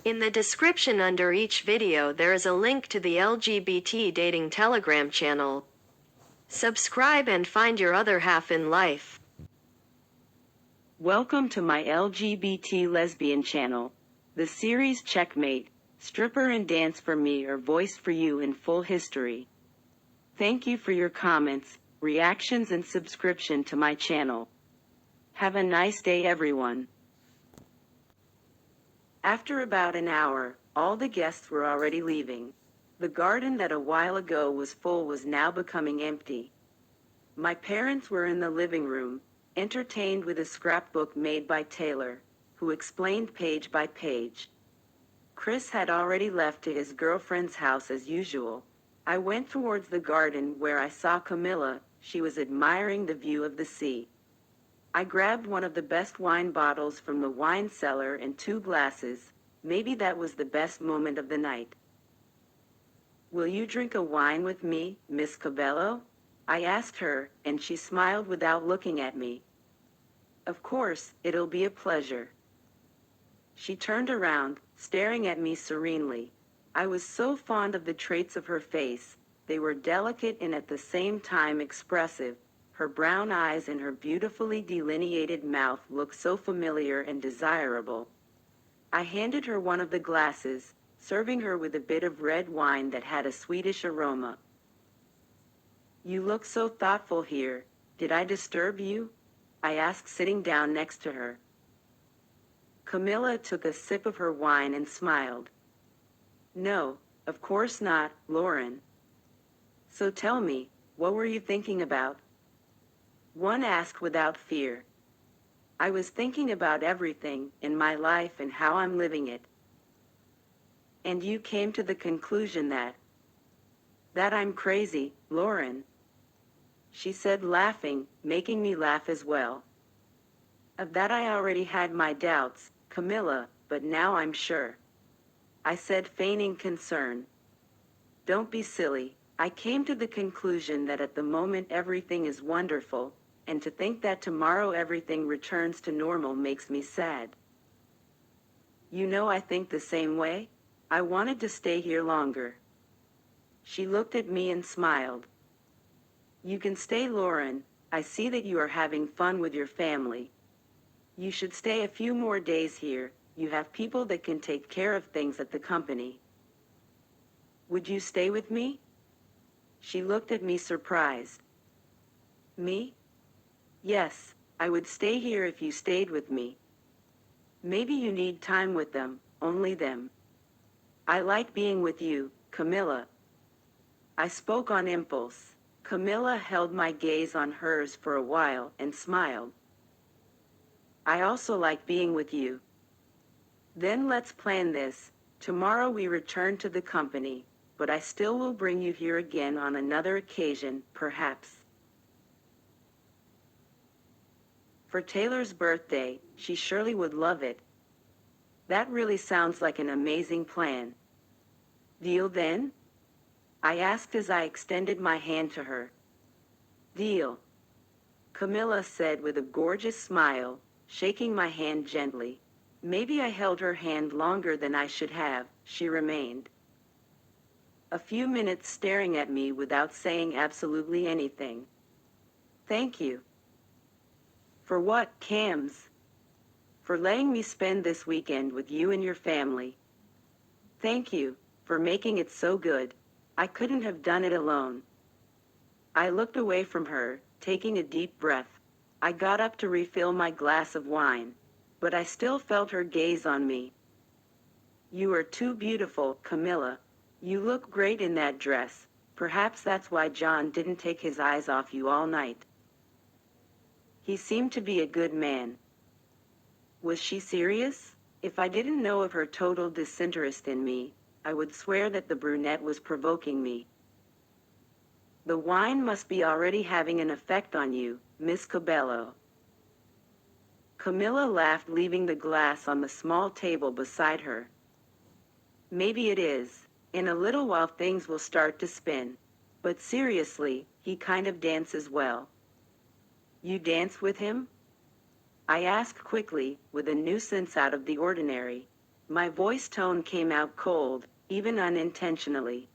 In the description under each video there is a link to the LGBT dating Telegram channel. Subscribe and find your other half in life. Welcome to my LGBT lesbian channel. The series Checkmate, Stripper and Dance for Me are voiced for you in full history. Thank you for your comments, reactions and subscription to my channel. Have a nice day everyone. After about an hour, all the guests were already leaving. The garden that a while ago was full was now becoming empty. My parents were in the living room, entertained with a scrapbook made by Taylor, who explained page by page. Chris had already left to his girlfriend's house as usual. I went towards the garden where I saw Camila. She was admiring the view of the sea. I grabbed one of the best wine bottles from the wine cellar and 2 glasses. Maybe that was the best moment of the night. "Will you drink a wine with me, Miss Cabello?" I asked her, and she smiled without looking at me. "Of course, it'll be a pleasure." She turned around, staring at me serenely. I was so fond of the traits of her face. They were delicate and at the same time expressive. Her brown eyes and her beautifully delineated mouth looked so familiar and desirable. I handed her one of the glasses, serving her with a bit of red wine that had a sweetish aroma. "You look so thoughtful here. Did I disturb you?" I asked, sitting down next to her. Camila took a sip of her wine and smiled. "No, of course not, Lauren. So tell me, what were you thinking about?" One asked without fear. "I was thinking about everything in my life and how I'm living it." "And you came to the conclusion that I'm crazy, Lauren?" she said, laughing, making me laugh as well. "Of that I already had my doubts, Camila, but now I'm sure," I said, feigning concern. "Don't be silly. I came to the conclusion that at the moment everything is wonderful, and to think that tomorrow everything returns to normal makes me sad. You know, I think the same way. I wanted to stay here longer." She looked at me and smiled. "You can stay, Lauren. I see that you are having fun with your family. You should stay a few more days here. You have people that can take care of things at the company." "Would you stay with me?" She looked at me surprised. "Me? Yes, I would stay here if you stayed with me. Maybe you need time with them, only them. I like being with you, Camila." I spoke on impulse. Camila held my gaze on hers for a while and smiled. "I also like being with you." "Then let's plan this. Tomorrow we return to the company, but I still will bring you here again on another occasion, perhaps. For Taylor's birthday. She surely would love it." "That really sounds like an amazing plan. Deal then?" I asked as I extended my hand to her. "Deal," Camila said with a gorgeous smile, shaking my hand gently. Maybe I held her hand longer than I should have. She remained a few minutes staring at me without saying absolutely anything. "Thank you." "For what, Cams?" "For letting me spend this weekend with you and your family." "Thank you for making it so good. I couldn't have done it alone." I looked away from her, taking a deep breath. I got up to refill my glass of wine, but I still felt her gaze on me. "You are too beautiful, Camila. You look great in that dress. Perhaps that's why John didn't take his eyes off you all night. He seemed to be a good man." Was she serious? If I didn't know of her total disinterest in me, I would swear that the brunette was provoking me. "The wine must be already having an effect on you, Miss Cabello." Camila laughed, leaving the glass on the small table beside her. "Maybe it is. In a little while things will start to spin. But seriously, he kind of dances well." "You dance with him?" I asked quickly, with a nuisance out of the ordinary. My voice tone came out cold, even unintentionally.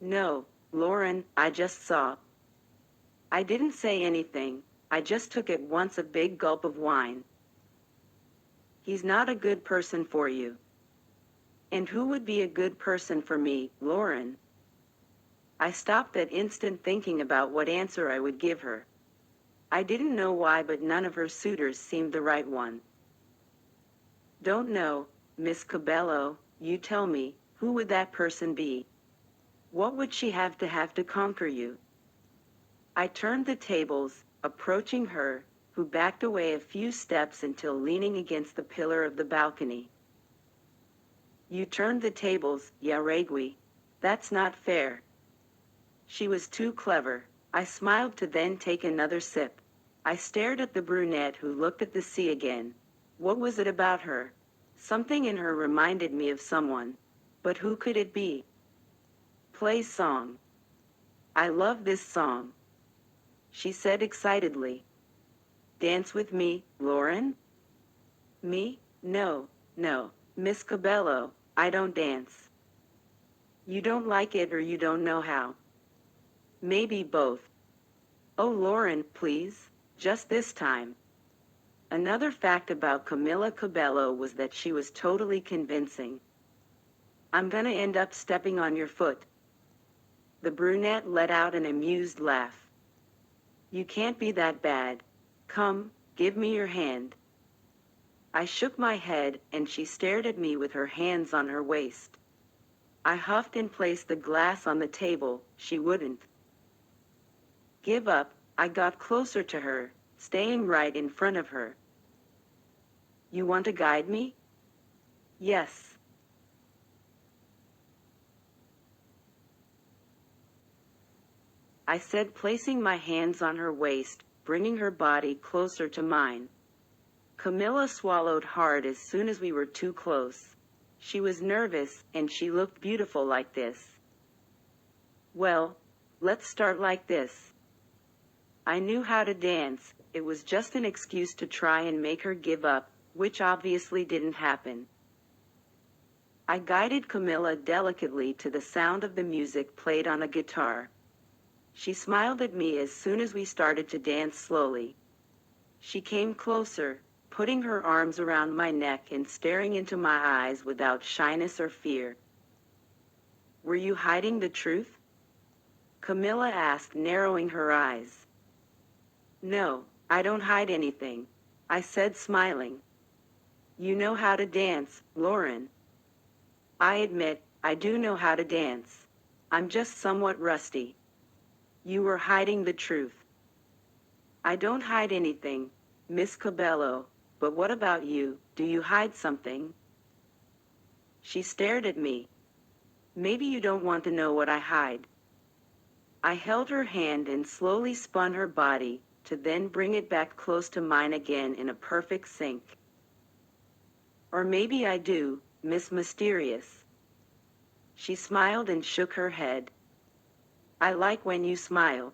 No, Lauren, I just saw. I didn't say anything, I just took at once a big gulp of wine. He's not a good person for you. And who would be a good person for me, Lauren? I stopped that instant thinking about what answer I would give her. I didn't know why, but none of her suitors seemed the right one. Don't know, Miss Cabello, you tell me, who would that person be? What would she have to conquer you? I turned the tables, approaching her, who backed away a few steps until leaning against the pillar of the balcony. You turned the tables, Jauregui. That's not fair. She was too clever. I smiled to then take another sip. I stared at the brunette who looked at the sea again. What was it about her? Something in her reminded me of someone. But who could it be? Play song. I love this song, she said excitedly. Dance with me, Lauren? Me? No, no, Miss Cabello, I don't dance. You don't like it or you don't know how. Maybe both. Oh, Lauren, please, just this time. Another fact about Camila Cabello was that she was totally convincing. I'm gonna end up stepping on your foot. The brunette let out an amused laugh. You can't be that bad. Come, give me your hand. I shook my head, and she stared at me with her hands on her waist. I huffed and placed the glass on the table. She wouldn't give up. I got closer to her, staying right in front of her. You want to guide me? Yes. I said, placing my hands on her waist, bringing her body closer to mine. Camila swallowed hard as soon as we were too close. She was nervous, and she looked beautiful like this. Well, let's start like this. I knew how to dance. It was just an excuse to try and make her give up, which obviously didn't happen. I guided Camila delicately to the sound of the music played on a guitar. She smiled at me as soon as we started to dance slowly. She came closer, putting her arms around my neck and staring into my eyes without shyness or fear. Were you hiding the truth? Camila asked, narrowing her eyes. No, I don't hide anything, I said, smiling. You know how to dance, Lauren. I admit, I do know how to dance. I'm just somewhat rusty. You were hiding the truth. I don't hide anything, Miss Cabello, but what about you? Do you hide something? She stared at me. Maybe you don't want to know what I hide. I held her hand and slowly spun her body, to then bring it back close to mine again in a perfect sync. Or maybe I do, Miss Mysterious. She smiled and shook her head. I like when you smile.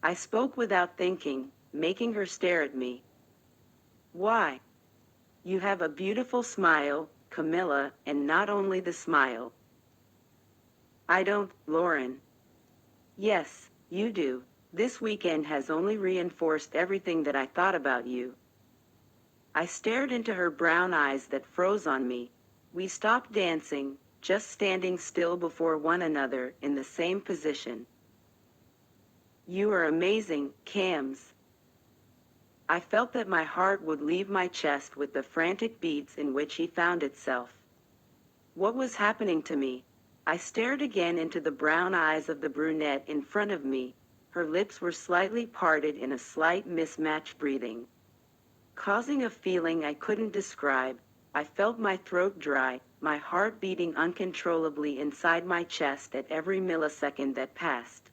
I spoke without thinking, making her stare at me. Why? You have a beautiful smile, Camila, and not only the smile. I don't, Lauren. Yes, you do. This weekend has only reinforced everything that I thought about you. I stared into her brown eyes that froze on me. We stopped dancing, just standing still before one another in the same position. You are amazing, Cams. I felt that my heart would leave my chest with the frantic beats in which he found itself. What was happening to me? I stared again into the brown eyes of the brunette in front of me. Her lips were slightly parted in a slight mismatched breathing, causing a feeling I couldn't describe. I felt my throat dry, my heart beating uncontrollably inside my chest at every millisecond that passed.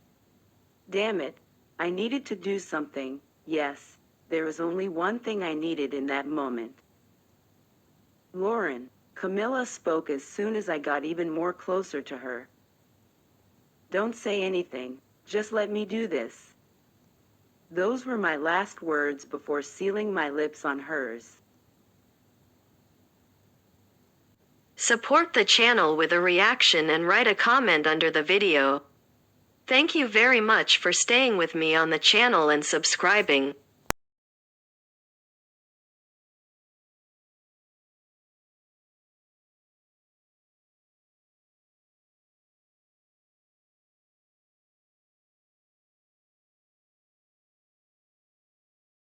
Damn it, I needed to do something. Yes, there was only one thing I needed in that moment. Lauren, Camila spoke as soon as I got even more closer to her. Don't say anything, just let me do this. Those were my last words before sealing my lips on hers. Support the channel with a reaction and write a comment under the video. Thank you very much for staying with me on the channel and subscribing.